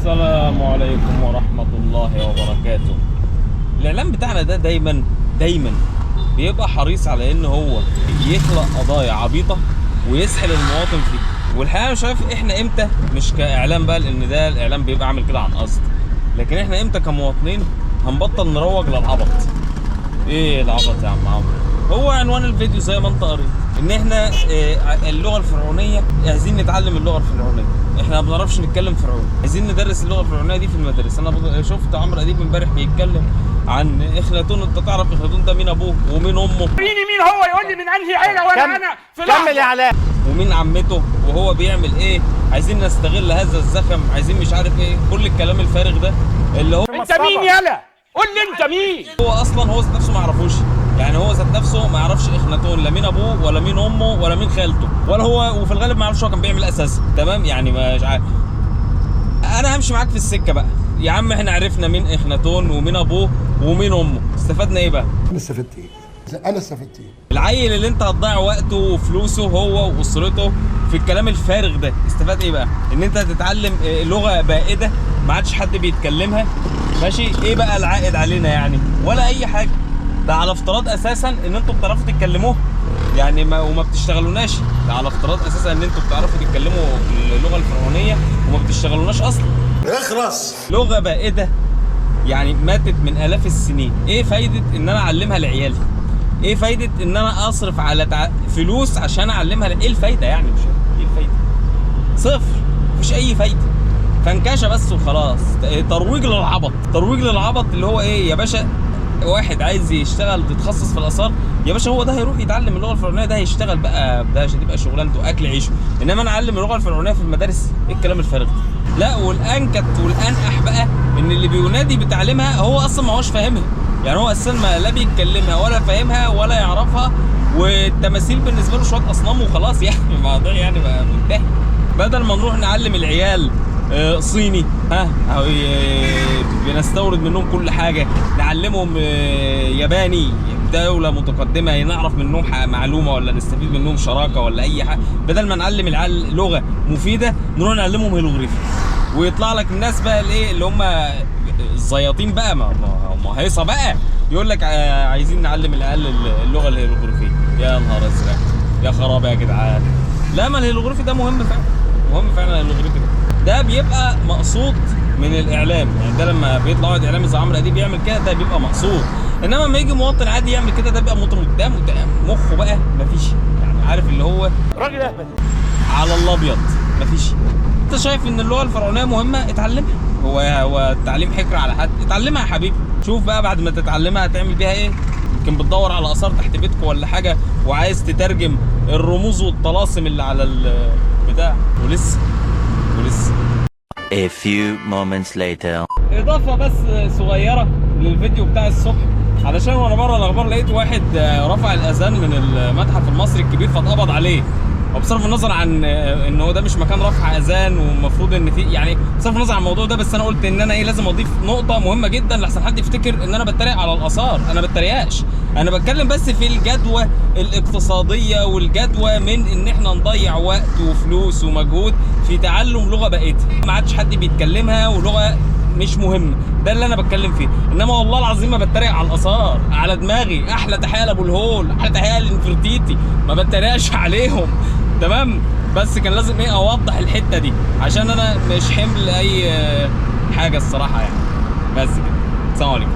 السلام عليكم ورحمة الله وبركاته. الإعلام بتاعنا ده دايما بيبقى حريص على إن هو يخلق قضايا عبيطة ويسحل المواطن فيه. والحقيقة مش عارف إحنا إمتى، مش كإعلام بقى لأن ده الإعلام بيبقى عامل كده عن قصد، لكن إحنا إمتى كمواطنين هنبطل نروج للعبط؟ إيه العبط يا عم عمرو؟ هو عنوان الفيديو زي ما أنت قريت إن إحنا اللغة الفرعونية عايزين نتعلم اللغة الفرعونية. احنا ما بنعرفش نتكلم فرعوني، عايزين ندرس اللغه الفرعونيه دي في المدارس. انا شفت عمرو اديب امبارح بيتكلم عن اخناتون. انت تعرف اخناتون ده مين ابوه ومين امه؟ مين هو يقول لي من انهي عيله وانا في لحظه. كمل يا علاء. ومين عمته وهو بيعمل ايه؟ عايزين نستغل هذا الزخم، عايزين مش عارف ايه، كل الكلام الفارغ ده اللي هو انت مين يالا؟ قول لي انت مين؟ هو اصلا هو ذات نفسه ما يعرفوش، يعني هو ذات نفسه ما يعرفش اخناتون لا مين ابوه ولا مين امه ولا مين خالته ولا هو، وفي الغالب ما يعرفش هو كان بيعمل اساسا. تمام، يعني مش عارف. انا همشي معاك في السكه بقى يا عم. احنا عرفنا مين اخناتون ومين ابوه ومين امه، استفدنا ايه بقى؟ انا استفدت ايه؟ العيل اللي انت هتضيع وقته وفلوسه هو واسرته في الكلام الفارغ ده، استفاد ايه بقى؟ ان انت تتعلم لغه بائده ما عادش حد بيتكلمها، ماشي؟ ايه بقى العائد علينا يعني؟ ولا اي حاجه. ده على افتراض اساسا ان انتوا بتعرفوا تتكلموها يعني وما بتشتغلوناش. ده على افتراض اساسا ان انتوا بتعرفوا تتكلموا اللغه الفرعونيه وما بتشتغلوناش اصلا. اخرس. لغه بائده يعني ماتت من الاف السنين. ايه فايده ان انا اعلمها لعيالي؟ ايه فايده ان انا اصرف على فلوس عشان اعلمها ايه الفايده يعني؟ مش ايه الفايده؟ صفر، مفيش اي فايده. فانكشه بس وخلاص. ترويج للعبط اللي هو ايه يا باشا؟ واحد عايز يشتغل يتخصص في الاثار يا باشا، هو ده هيروح يتعلم اللغه الفرعونيه، ده هيشتغل بقى، ده هتبقى شغلانته اكل عيشه. انما انا اعلم اللغه الفرعونيه في المدارس؟ ايه الكلام الفارغ ده؟ لا، والانكت والانقح بقى ان اللي بينادي بتعليمها هو اصلا ما هوش فاهمها، يعني هو اصلا لا بيتكلمها ولا فاهمها ولا يعرفها، والتماثيل بالنسبه له شويه اصنام وخلاص. يعني الموضوع يعني بقى منتهي. بدل ما نروح نعلم العيال صيني، بنستورد منهم كل حاجه، نعلمهم ياباني دولة متقدمة نعرف منهم معلومة ولا نستفيد منهم شراكة ولا أي حاجة، بدل ما نعلم العيال لغة مفيدة نروح نعلمهم هيروغليفي. ويطلع لك الناس بقى الايه اللي هم الزياطين بقى، ما هيصة بقى، يقول لك عايزين نعلم العيال اللغة الهيروغليفية. يا نهار ازرق، يا خراب يا جدعان. لا، ما الهيروغليفي ده مهم فعلا الهيروغليفي ده بيبقى مقصود من الاعلام، يعني ده لما بيطلع واحد اعلامي زي عمرو اديب بيعمل كده ده بيبقى مقصود. انما لما يجي مواطن عادي يعمل كده ده بيبقى مواطن قدام مخه بقى مفيش، يعني عارف اللي هو راجل اهبل على الابيض مفيش. انت شايف ان اللغه الفرعونيه مهمه؟ اتعلمها. هو التعليم حكر على حد؟ اتعلمها يا حبيبي. شوف بقى بعد ما تتعلمها هتعمل بيها ايه. يمكن بتدور على اثار تحت بيتكم ولا حاجه وعايز تترجم الرموز والطلاسم اللي على البتاع ولسه. A few moments later. اضافه بس صغيره للفيديو بتاع الصبح، علشان وانا بره الاخبار لقيت واحد رفع الاذان من المتحف المصري الكبير فاتقبض عليه. وبصرف النظر عن ان هو ده مش مكان رفع اذان ومفروض ان في، يعني بصرف النظر عن الموضوع ده، بس انا قلت ان انا لازم اضيف نقطه مهمه جدا لحسن حد يفتكر ان انا بتريق على الاثار. انا ما بتريقش، انا بتكلم بس في الجدوى الاقتصاديه والجدوى من ان احنا نضيع وقت وفلوس ومجهود في تعلم لغه بقيتها ما عادش حد بيتكلمها ولغه مش مهمه. ده اللي انا بتكلم فيه. انما والله العظيم ما بتريق على الاثار، على دماغي. احلى تحيه لابو الهول، احلى تحيه لنفرتيتي، ما بتريقش عليهم. تمام، بس كان لازم اوضح الحته دي عشان انا مش حمل اي حاجه الصراحه يعني. بس كده، السلام عليكم.